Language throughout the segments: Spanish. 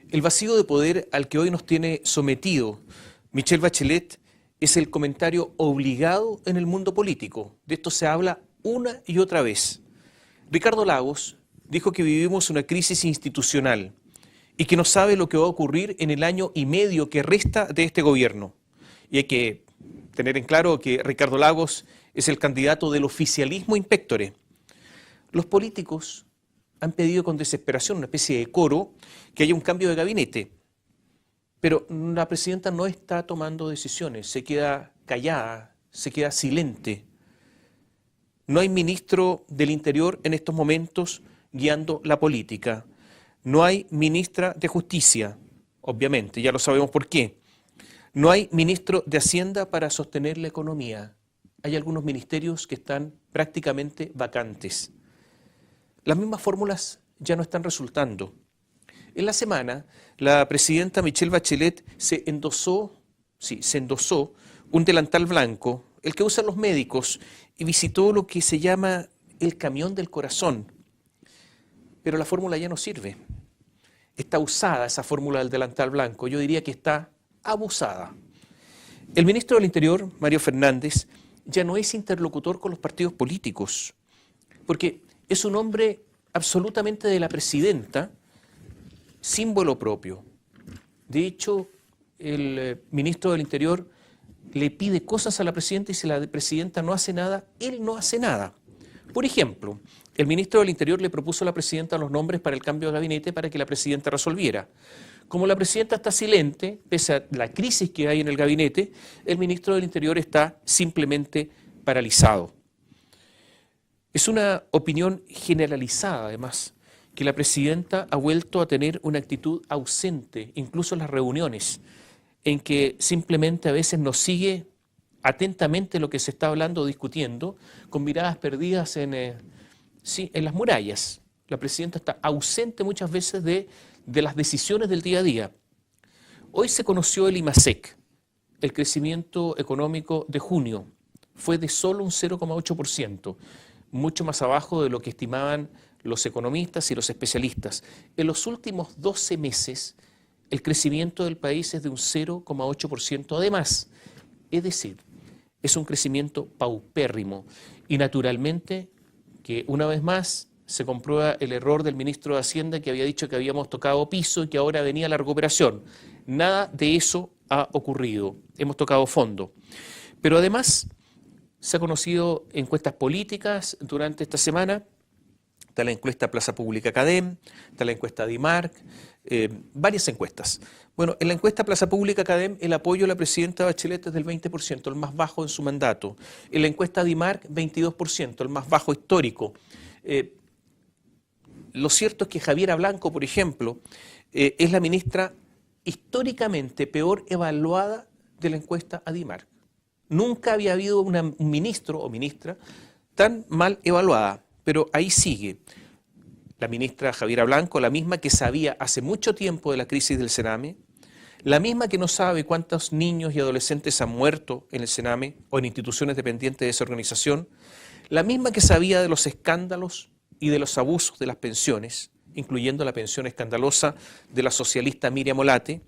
El vacío de poder al que hoy nos tiene sometido Michelle Bachelet es el comentario obligado en el mundo político. De esto se habla una y otra vez. Ricardo Lagos dijo que vivimos una crisis institucional y que no sabe lo que va a ocurrir en el año y medio que resta de este gobierno. Y hay que tener en claro que Ricardo Lagos es el candidato del oficialismo in pectore. Los políticos han pedido con desesperación, una especie de coro, que haya un cambio de gabinete. Pero la presidenta no está tomando decisiones, se queda callada, se queda silente. No hay ministro del Interior en estos momentos guiando la política. No hay ministra de Justicia, obviamente, ya lo sabemos por qué. No hay ministro de Hacienda para sostener la economía. Hay algunos ministerios que están prácticamente vacantes. Las mismas fórmulas ya no están resultando. En la semana, la presidenta Michelle Bachelet se endosó un delantal blanco, el que usan los médicos, y visitó lo que se llama el camión del corazón. Pero la fórmula ya no sirve. Está usada esa fórmula del delantal blanco. Yo diría que está abusada. El ministro del Interior, Mario Fernández, ya no es interlocutor con los partidos políticos, porque es un hombre absolutamente de la presidenta, símbolo propio. De hecho, el ministro del Interior le pide cosas a la presidenta y si la presidenta no hace nada, él no hace nada. Por ejemplo, el ministro del Interior le propuso a la presidenta los nombres para el cambio de gabinete para que la presidenta resolviera. Como la presidenta está silente, pese a la crisis que hay en el gabinete, el ministro del Interior está simplemente paralizado. Es una opinión generalizada, además, que la presidenta ha vuelto a tener una actitud ausente, incluso en las reuniones, en que simplemente a veces nos sigue atentamente lo que se está hablando o discutiendo, con miradas perdidas en las murallas. La presidenta está ausente muchas veces de las decisiones del día a día. Hoy se conoció el IMASEC, el crecimiento económico de junio, fue de solo un 0,8%, mucho más abajo de lo que estimaban los economistas y los especialistas. En los últimos 12 meses, el crecimiento del país es de un 0,8% además. Es decir, es un crecimiento paupérrimo y naturalmente que una vez más se comprueba el error del ministro de Hacienda que había dicho que habíamos tocado piso y que ahora venía la recuperación. Nada de eso ha ocurrido, hemos tocado fondo. Pero además se han conocido encuestas políticas durante esta semana. Está la encuesta Plaza Pública Cadem, está la encuesta DIMARC, varias encuestas. Bueno, en la encuesta Plaza Pública Cadem el apoyo a la presidenta Bachelet es del 20%, el más bajo en su mandato. En la encuesta DIMARC, 22%, el más bajo histórico. Lo cierto es que Javiera Blanco, por ejemplo, es la ministra históricamente peor evaluada de la encuesta DIMARC. Nunca había habido un ministro o ministra tan mal evaluada. Pero ahí sigue la ministra Javiera Blanco, la misma que sabía hace mucho tiempo de la crisis del Sename, la misma que no sabe cuántos niños y adolescentes han muerto en el Sename o en instituciones dependientes de esa organización, la misma que sabía de los escándalos y de los abusos de las pensiones, incluyendo la pensión escandalosa de la socialista Miriam Olate,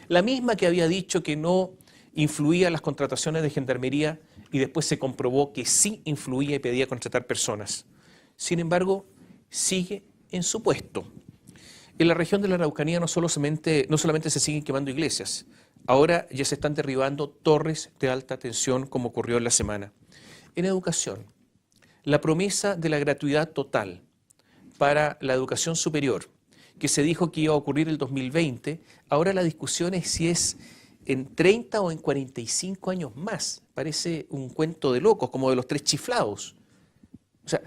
la misma que había dicho que no influía en las contrataciones de gendarmería y después se comprobó que sí influía y pedía contratar personas. Sin embargo, sigue en su puesto. En la región de la Araucanía no solamente se siguen quemando iglesias, ahora ya se están derribando torres de alta tensión como ocurrió en la semana. En educación, la promesa de la gratuidad total para la educación superior, que se dijo que iba a ocurrir el 2020, ahora la discusión es si es en 30 o en 45 años más. Parece un cuento de locos, como de los tres chiflados. O sea,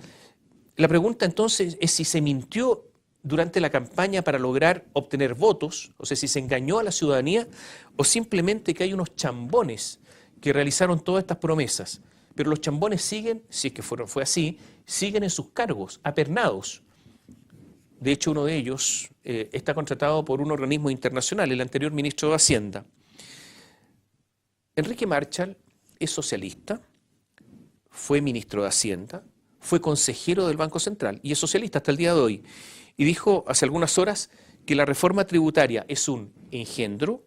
la pregunta entonces es si se mintió durante la campaña para lograr obtener votos, o sea, si se engañó a la ciudadanía, o simplemente que hay unos chambones que realizaron todas estas promesas. Pero los chambones siguen, si es que fue así, siguen en sus cargos, apernados. De hecho, uno de ellos está contratado por un organismo internacional, el anterior ministro de Hacienda. Enrique Marchal es socialista, fue ministro de Hacienda, fue consejero del Banco Central y es socialista hasta el día de hoy. Y dijo hace algunas horas que la reforma tributaria es un engendro,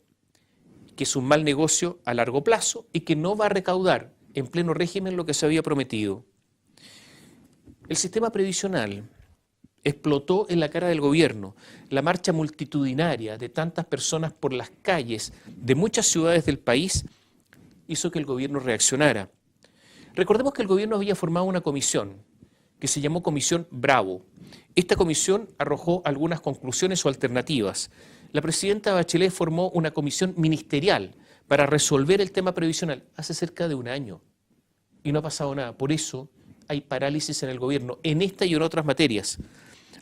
que es un mal negocio a largo plazo y que no va a recaudar en pleno régimen lo que se había prometido. El sistema previsional explotó en la cara del gobierno. La marcha multitudinaria de tantas personas por las calles de muchas ciudades del país hizo que el gobierno reaccionara. Recordemos que el gobierno había formado una comisión que se llamó Comisión Bravo. Esta comisión arrojó algunas conclusiones o alternativas. La presidenta Bachelet formó una comisión ministerial para resolver el tema previsional hace cerca de un año y no ha pasado nada. Por eso hay parálisis en el gobierno, en esta y en otras materias.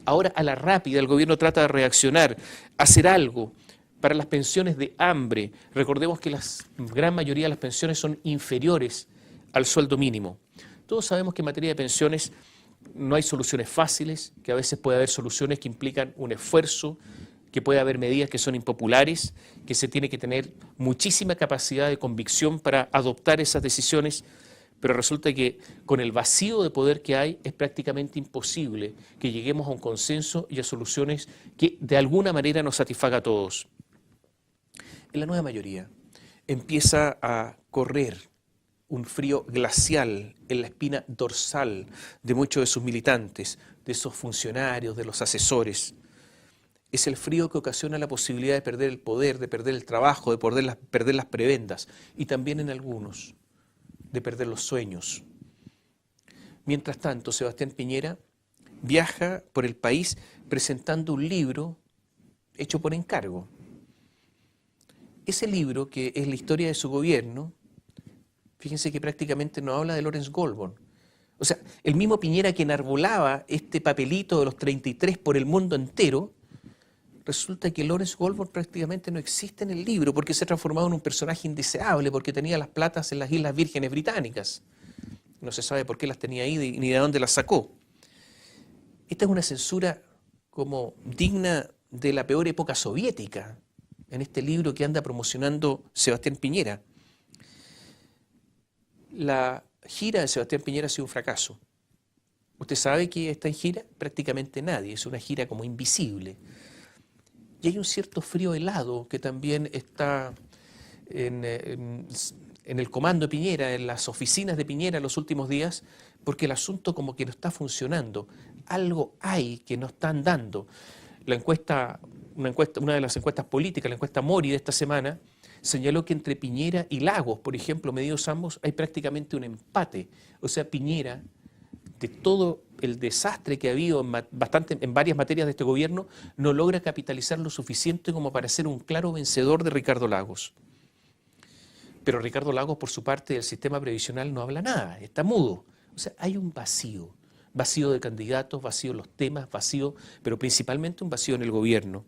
Ahora, a la rápida, el gobierno trata de reaccionar, hacer algo para las pensiones de hambre. Recordemos que la gran mayoría de las pensiones son inferiores al sueldo mínimo. Todos sabemos que en materia de pensiones no hay soluciones fáciles, que a veces puede haber soluciones que implican un esfuerzo, que puede haber medidas que son impopulares, que se tiene que tener muchísima capacidad de convicción para adoptar esas decisiones, pero resulta que con el vacío de poder que hay es prácticamente imposible que lleguemos a un consenso y a soluciones que de alguna manera nos satisfaga a todos. En la nueva mayoría empieza a correr un frío glacial en la espina dorsal de muchos de sus militantes, de esos funcionarios, de los asesores. Es el frío que ocasiona la posibilidad de perder el poder, de perder el trabajo, de perder las prebendas y también en algunos de perder los sueños. Mientras tanto, Sebastián Piñera viaja por el país presentando un libro hecho por encargo. Ese libro, que es la historia de su gobierno, fíjense que prácticamente no habla de Lawrence Goldborn. O sea, el mismo Piñera que enarbolaba este papelito de los 33 por el mundo entero, resulta que Lawrence Goldborn prácticamente no existe en el libro porque se ha transformado en un personaje indeseable, porque tenía las platas en las Islas Vírgenes Británicas. No se sabe por qué las tenía ahí ni de dónde las sacó. Esta es una censura como digna de la peor época soviética en este libro que anda promocionando Sebastián Piñera. La gira de Sebastián Piñera ha sido un fracaso. ¿Usted sabe que está en gira? Prácticamente nadie, es una gira como invisible. Y hay un cierto frío helado que también está en el comando de Piñera, en las oficinas de Piñera en los últimos días, porque el asunto como que no está funcionando. Algo hay que no están dando. Una de las encuestas políticas, la encuesta Mori de esta semana, señaló que entre Piñera y Lagos, por ejemplo, medidos ambos, hay prácticamente un empate. O sea, Piñera, de todo el desastre que ha habido en varias materias de este gobierno, no logra capitalizar lo suficiente como para ser un claro vencedor de Ricardo Lagos. Pero Ricardo Lagos, por su parte, del sistema previsional no habla nada, está mudo. O sea, hay un vacío de candidatos, vacío en los temas, vacío, pero principalmente un vacío en el gobierno.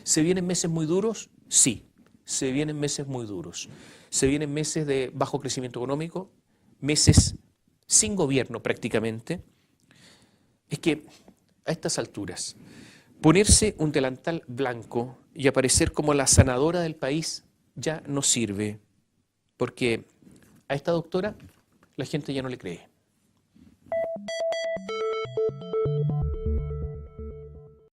¿Se vienen meses muy duros? Sí, se vienen meses muy duros. Se vienen meses de bajo crecimiento económico, meses sin gobierno prácticamente. Es que a estas alturas, ponerse un delantal blanco y aparecer como la sanadora del país ya no sirve, porque a esta doctora la gente ya no le cree.